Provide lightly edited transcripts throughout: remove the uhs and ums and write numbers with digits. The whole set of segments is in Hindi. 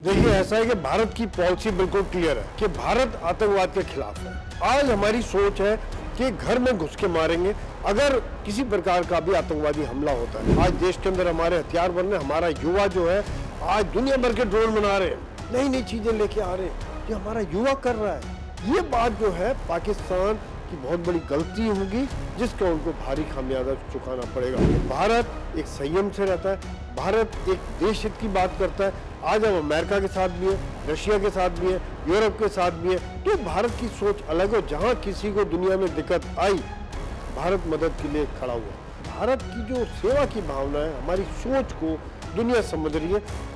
देखिए, ऐसा है कि भारत की पॉलिसी बिल्कुल क्लियर है कि भारत आतंकवाद के खिलाफ है। आज हमारी सोच है कि घर में घुस के मारेंगे अगर किसी प्रकार का भी आतंकवादी हमला होता है। आज देश के अंदर हमारे हथियार बन रहे हैं, हमारा युवा जो है आज दुनिया भर के ड्रोन बना रहे हैं, नई नई चीजें लेके आ रहे हैं, ये हमारा युवा कर रहा है। ये बात जो है पाकिस्तान की बहुत बड़ी गलती होगी जिसका उनको भारी खामियाजा चुकाना पड़ेगा। भारत एक संयम से रहता है, भारत एक देश हित की बात करता है। आज हम अमेरिका के साथ भी है, रशिया के साथ भी है, यूरोप के साथ भी है, तो भारत की सोच अलग है। जहां किसी को दुनिया में दिक्कत आई, भारत मदद के लिए खड़ा हुआ। भारत की जो सेवा की भावना है, हमारी सोच को दुनिया समझ रही है।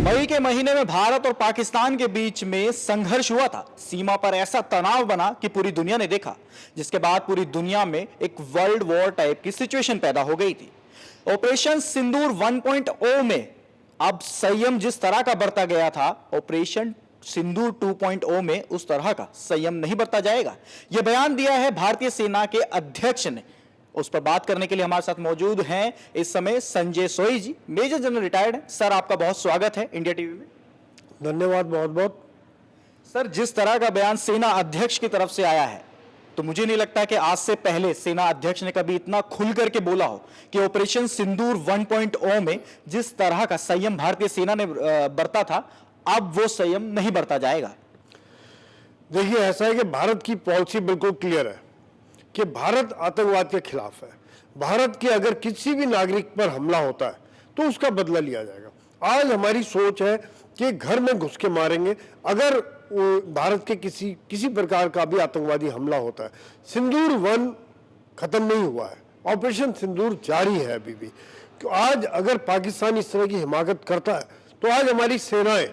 मई के महीने में भारत और पाकिस्तान के बीच में संघर्ष हुआ था। सीमा पर ऐसा तनाव बना कि पूरी दुनिया ने देखा, जिसके बाद पूरी दुनिया में एक वर्ल्ड वॉर टाइप की सिचुएशन पैदा हो गई थी। ऑपरेशन सिंदूर 1.0 में अब संयम जिस तरह का बरता गया था, ऑपरेशन सिंदूर 2.0 में उस तरह का संयम नहीं बरता जाएगा। यह बयान दिया है भारतीय सेना के अध्यक्ष ने। उस पर बात करने के लिए हमारे साथ मौजूद हैं इस समय संजय सोई जी, मेजर जनरल रिटायर्ड। सर, आपका बहुत स्वागत है इंडिया टीवी में। धन्यवाद, बहुत बहुत। सर, जिस तरह का बयान सेना अध्यक्ष की तरफ से आया है, तो मुझे नहीं लगता कि आज से पहले सेना अध्यक्ष ने कभी इतना खुल करके बोला हो कि ऑपरेशन सिंदूर 1.0 में जिस तरह का संयम भारतीय सेना ने बरता था, अब वो संयम नहीं बरता जाएगा। देखिए, ऐसा है कि भारत की पॉलिसी बिल्कुल क्लियर है कि भारत आतंकवाद के खिलाफ है। भारत के अगर किसी भी नागरिक पर हमला होता है तो उसका बदला लिया जाएगा। आज हमारी सोच है कि घर में घुस के मारेंगे अगर भारत के किसी प्रकार का भी आतंकवादी हमला होता है। सिंदूर 1 खत्म नहीं हुआ है, ऑपरेशन सिंदूर जारी है अभी भी। तो आज अगर पाकिस्तान इस तरह की हिमाकत करता है तो आज हमारी सेनाएं,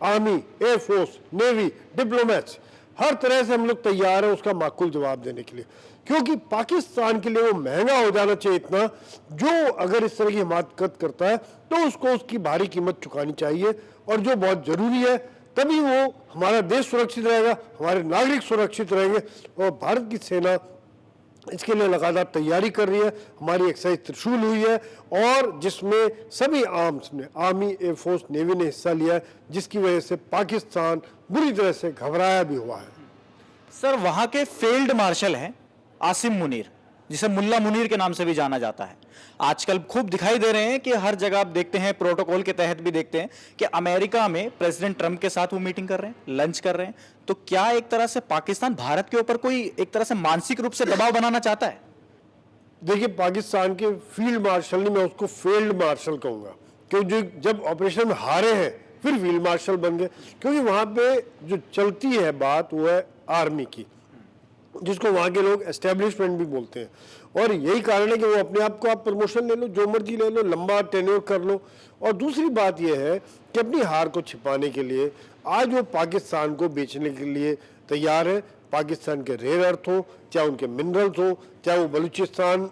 आर्मी, एयरफोर्स, नेवी, डिप्लोमेट्स, हर तरह से हम लोग तैयार हैं उसका माकूल जवाब देने के लिए, क्योंकि पाकिस्तान के लिए वो महंगा हो जाना चाहिए इतना, जो अगर इस तरह की हिमाकत करता है तो उसको उसकी भारी कीमत चुकानी चाहिए। और जो बहुत जरूरी है, तभी वो हमारा देश सुरक्षित रहेगा, हमारे नागरिक सुरक्षित रहेंगे। और भारत की सेना इसके लिए लगातार तैयारी कर रही है। हमारी एक्सरसाइज त्रिशूल हुई है और जिसमें सभी आर्म्स ने, आर्मी, एयरफोर्स, नेवी ने हिस्सा लिया है, जिसकी वजह से पाकिस्तान बुरी तरह से घबराया भी हुआ है। सर, वहां के फील्ड मार्शल हैं आसिम मुनीर, जिसे मुल्ला मुनीर के नाम से भी जाना जाता है। आजकल खूब दिखाई दे रहे हैं कि हर जगह आप देखते हैं, प्रोटोकॉल के तहत भी देखते हैं कि अमेरिका में प्रेसिडेंट ट्रंप के साथ वो मीटिंग कर रहे हैं, लंच कर रहे हैं। तो क्या एक तरह से पाकिस्तान भारत के ऊपर कोई एक तरह से मानसिक रूप से दबाव बनाना चाहता है? देखिए, पाकिस्तान के फील्ड मार्शल नहीं, मैं उसको फील्ड मार्शल कहूँगा, क्योंकि जब ऑपरेशन में हारे हैं फिर फील्ड मार्शल बन गए। क्योंकि वहाँ पे जो चलती है बात वो है आर्मी की, जिसको वहाँ के लोग एस्टेब्लिशमेंट भी बोलते हैं। और यही कारण है कि वो अपने आप को आप प्रमोशन ले लो, जो मर्जी ले लो, लंबा टेन्योर कर लो। और दूसरी बात यह है कि अपनी हार को छिपाने के लिए आज वो पाकिस्तान को बेचने के लिए तैयार है। पाकिस्तान के रेयर अर्थ हो, चाहे उनके मिनरल्स हो, चाहे वो बलूचिस्तान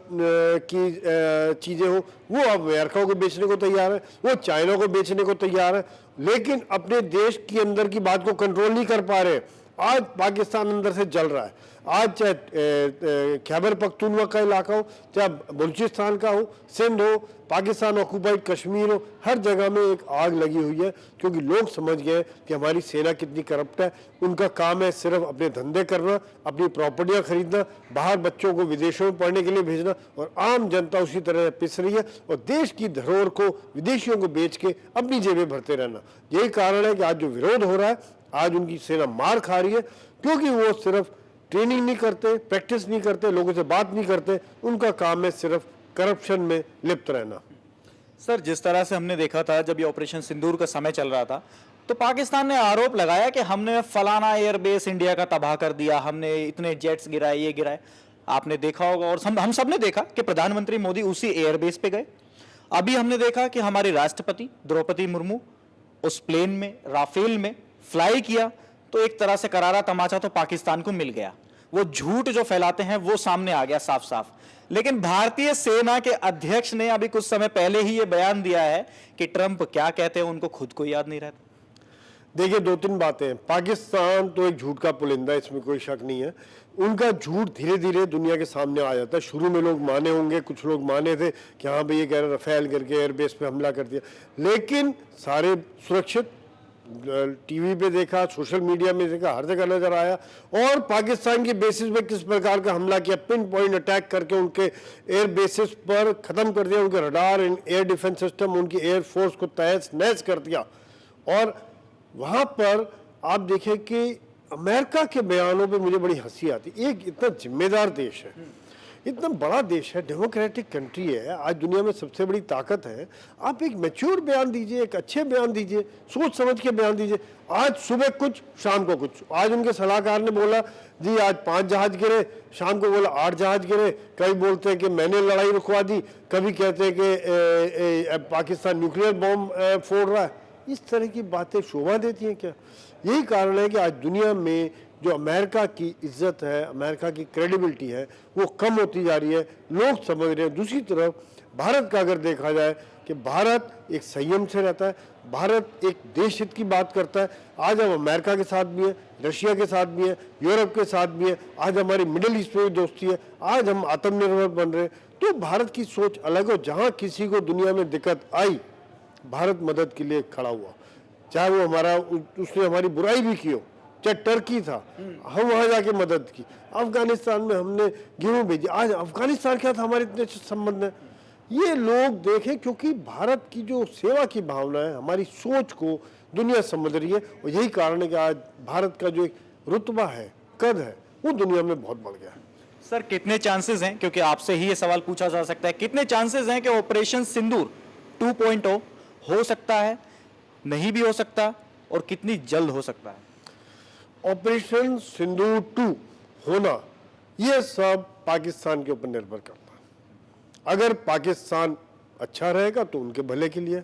की चीज़ें हो, वो अब अमेरिका को बेचने को तैयार है, वो चाइना को बेचने को तैयार है, लेकिन अपने देश के अंदर की बात को कंट्रोल नहीं कर पा रहे। आज पाकिस्तान अंदर से जल रहा है। आज चाहे खैबर पख्तूनख्वा का इलाका हो, चाहे बलूचिस्तान का हो, सिंध हो, पाकिस्तान ऑक्यूपाइड कश्मीर हो, हर जगह में एक आग लगी हुई है। क्योंकि लोग समझ गए कि हमारी सेना कितनी करप्ट है। उनका काम है सिर्फ अपने धंधे करना, अपनी प्रॉपर्टियां खरीदना, बाहर बच्चों को विदेशों में पढ़ने के लिए भेजना, और आम जनता उसी तरह पिस रही है और देश की धरोहर को विदेशियों को बेच के अपनी जेबें भरते रहना। यही कारण है कि आज जो विरोध हो रहा है, आज उनकी सेना मार खा रही है, क्योंकि वो सिर्फ ट्रेनिंग नहीं करते, प्रैक्टिस नहीं करते, लोगों से बात नहीं करते, उनका काम है सिर्फ करप्शन में लिप्त रहना। सर, जिस तरह से हमने देखा था जब ये ऑपरेशन सिंदूर का समय चल रहा था, तो पाकिस्तान ने आरोप लगाया कि हमने फलाना एयरबेस इंडिया का तबाह कर दिया, हमने इतने जेट्स गिराए, ये गिराए। आपने देखा होगा और हम सब ने देखा कि प्रधानमंत्री मोदी उसी एयरबेस पे गए। अभी हमने देखा कि हमारी राष्ट्रपति द्रौपदी मुर्मू उस प्लेन में, राफेल में फ्लाई किया। तो एक तरह से करारा तमाचा तो पाकिस्तान को मिल गया। वो झूठ जो फैलाते हैं वो सामने आ गया साफ साफ। लेकिन भारतीय सेना के अध्यक्ष ने अभी कुछ समय पहले ही ये बयान दिया है कि ट्रंप क्या कहते हैं उनको खुद को याद नहीं रहता। देखिए, 2-3 बातें। पाकिस्तान तो एक झूठ का पुलिंदा है, इसमें कोई शक नहीं है। उनका झूठ धीरे धीरे दुनिया के सामने आ जाता है। शुरू में लोग माने होंगे, कुछ लोग माने थे कि हाँ भाई ये कह रहे रफेल करके एयरबेस पे हमला कर दिया, लेकिन सारे सुरक्षित, टीवी पे देखा, सोशल मीडिया में देखा, हर जगह नजर आया। और पाकिस्तान की बेसिस पे किस प्रकार का हमला किया, पिन पॉइंट अटैक करके उनके एयर बेसिस पर ख़त्म कर दिया, उनके रडार, एयर डिफेंस सिस्टम, उनकी एयर फोर्स को तहस नहस कर दिया। और वहाँ पर आप देखें कि अमेरिका के बयानों पे मुझे बड़ी हंसी आती। एक इतना जिम्मेदार देश है, इतना बड़ा देश है, डेमोक्रेटिक कंट्री है, आज दुनिया में सबसे बड़ी ताकत है। आप एक मैच्योर बयान दीजिए, एक अच्छे बयान दीजिए, सोच समझ के बयान दीजिए। आज सुबह कुछ, शाम को कुछ। आज उनके सलाहकार ने बोला जी आज 5 जहाज गिरे, शाम को बोला 8 जहाज गिरे। कभी बोलते हैं कि मैंने लड़ाई रुकवा दी, कभी कहते हैं कि पाकिस्तान न्यूक्लियर बॉम्ब फोड़ रहा है। इस तरह की बातें शोभा देती हैं क्या? यही कारण है कि आज दुनिया में जो अमेरिका की इज्जत है, अमेरिका की क्रेडिबिलिटी है, वो कम होती जा रही है। लोग समझ रहे हैं। दूसरी तरफ भारत का अगर देखा जाए कि भारत एक संयम से रहता है, भारत एक देश हित की बात करता है। आज हम अमेरिका के साथ भी हैं, रशिया के साथ भी हैं, यूरोप के साथ भी हैं, आज हमारी मिडिल ईस्ट में भी दोस्ती है, आज हम आत्मनिर्भर बन रहे हैं। तो भारत की सोच अलग हो। जहाँ किसी को दुनिया में दिक्कत आई, भारत मदद के लिए खड़ा हुआ, चाहे वो उसने हमारी बुराई भी की हो, चाहे टर्की था, हम वहां जाके मदद की। अफगानिस्तान में हमने गेहूं भेजी। आज अफगानिस्तान क्या था, हमारे इतने अच्छे संबंध है। ये लोग देखें, क्योंकि भारत की जो सेवा की भावना है, हमारी सोच को दुनिया समझ रही है। और यही कारण है कि आज भारत का जो एक रुतबा है, कद है, वो दुनिया में बहुत बढ़ गया है। सर कितने चांसेस हैं, क्योंकि आपसे ही ये सवाल पूछा जा सकता है, कितने चांसेस हैं कि ऑपरेशन सिंदूर 2.0 हो सकता है, नहीं भी हो सकता, और कितनी जल्द हो सकता है? ऑपरेशन सिंदूर 2 होना, यह सब पाकिस्तान के ऊपर निर्भर करता है। अगर पाकिस्तान अच्छा रहेगा तो उनके भले के लिए,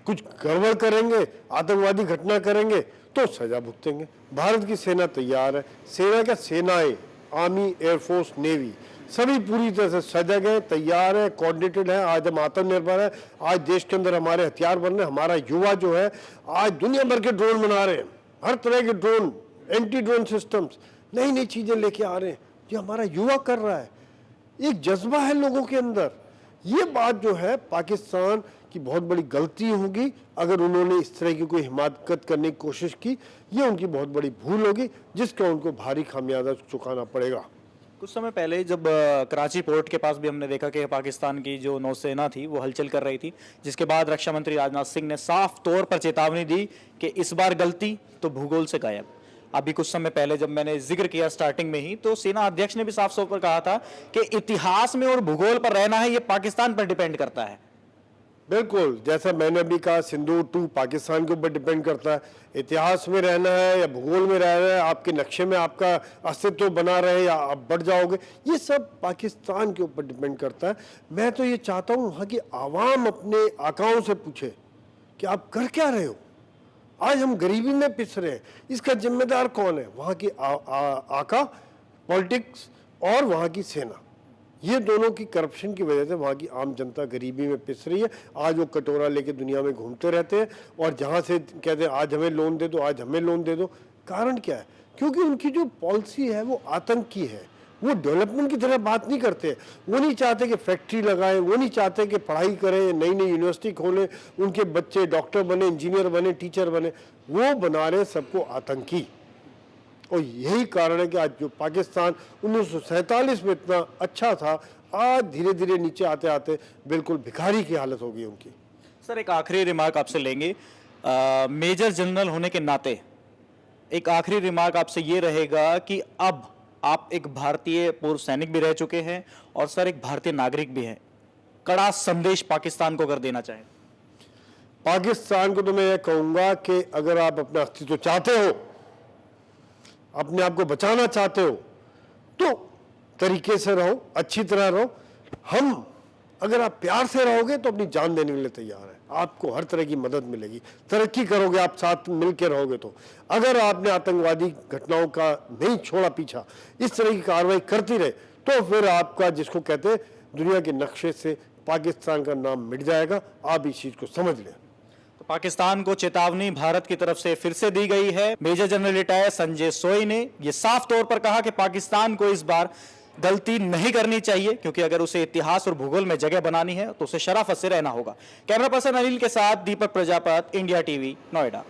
कुछ गड़बड़ करेंगे, आतंकवादी घटना करेंगे तो सजा भुगतेंगे। भारत की सेना तैयार है। सेना क्या, सेनाएं, आर्मी, एयरफोर्स, नेवी सभी पूरी तरह से सजग है, तैयार है, कोऑर्डिनेटेड है। आज हम आत्मनिर्भर है। आज देश के अंदर हमारे हथियार बन रहे हैं। हमारा युवा जो है आज दुनिया भर के ड्रोन बना रहे हैं, हर तरह के ड्रोन, एंटी ड्रोन सिस्टम्स, नई नई चीजें लेके आ रहे हैं। जो हमारा युवा कर रहा है, एक जज्बा है लोगों के अंदर। ये बात जो है, पाकिस्तान की बहुत बड़ी गलती होगी अगर उन्होंने इस तरह की कोई हिमाकत करने की कोशिश की। ये उनकी बहुत बड़ी भूल होगी, जिसका उनको भारी खामियाजा चुकाना पड़ेगा। कुछ समय पहले जब कराची पोर्ट के पास भी हमने देखा कि पाकिस्तान की जो नौसेना थी वो हलचल कर रही थी, जिसके बाद रक्षा मंत्री राजनाथ सिंह ने साफ तौर पर चेतावनी दी कि इस बार गलती तो भूगोल से गायब। अभी कुछ समय पहले जब मैंने जिक्र किया स्टार्टिंग में ही, तो सेना अध्यक्ष ने भी साफ तौर पर कहा था कि इतिहास में और भूगोल पर रहना है, ये पाकिस्तान पर डिपेंड करता है। बिल्कुल, जैसा मैंने अभी कहा, सिंदूर 2 पाकिस्तान के ऊपर डिपेंड करता है। इतिहास में रहना है या भूगोल में रहना है, आपके नक्शे में आपका अस्तित्व बना रहे या आप बढ़ जाओगे, ये सब पाकिस्तान के ऊपर डिपेंड करता है। मैं तो ये चाहता हूँ वहाँ की आवाम अपने आकाओं से पूछे कि आप कर क्या रहे हो। आज हम गरीबी में पिस रहे हैं, इसका जिम्मेदार कौन है? वहाँ की आका, पॉलिटिक्स और वहाँ की सेना। ये दोनों की करप्शन की वजह से वहाँ की आम जनता गरीबी में पिस रही है। आज वो कटोरा लेके दुनिया में घूमते रहते हैं और जहाँ से कहते हैं आज हमें लोन दे दो, आज हमें लोन दे दो। कारण क्या है? क्योंकि उनकी जो पॉलिसी है वो आतंक की है। वो डेवलपमेंट की तरह बात नहीं करते। वो नहीं चाहते कि फैक्ट्री लगाएं, वो नहीं चाहते कि पढ़ाई करें, नई नई यूनिवर्सिटी खोलें, उनके बच्चे डॉक्टर बने, इंजीनियर बने, टीचर बने। वो बना रहे सबको आतंकी। और यही कारण है कि आज जो पाकिस्तान 1947 में इतना अच्छा था, आज धीरे धीरे नीचे आते आते बिल्कुल भिखारी की हालत हो गई उनकी। सर एक आखिरी रिमार्क आपसे लेंगे, मेजर जनरल होने के नाते एक आखिरी रिमार्क आपसे ये रहेगा कि अब आप एक भारतीय पूर्व सैनिक भी रह चुके हैं और सर एक भारतीय नागरिक भी हैं, कड़ा संदेश पाकिस्तान को अगर देना चाहें। पाकिस्तान को तो मैं ये कहूँगा कि अगर आप अपना अस्तित्व चाहते हो, अपने आप को बचाना चाहते हो, तो तरीके से रहो, अच्छी तरह रहो। हम अगर आप प्यार से रहोगे तो अपनी जान देने के लिए तैयार है। आपको हर तरह की मदद मिलेगी, तरक्की करोगे आप साथ मिलकर रहोगे तो। अगर आपने आतंकवादी घटनाओं का नहीं छोड़ा पीछा, इस तरह की कार्रवाई करती रहे, तो फिर आपका जिसको कहते हैं दुनिया के नक्शे से पाकिस्तान का नाम मिट जाएगा। आप इस चीज को समझ लें। तो पाकिस्तान को चेतावनी भारत की तरफ से फिर से दी गई है। मेजर जनरल रिटायर संजय सोई ने यह साफ तौर पर कहा कि पाकिस्तान को इस बार गलती नहीं करनी चाहिए, क्योंकि अगर उसे इतिहास और भूगोल में जगह बनानी है तो उसे शराफत से रहना होगा। कैमरा पर्सन अनिल के साथ दीपक प्रजापत, इंडिया टीवी, नोएडा।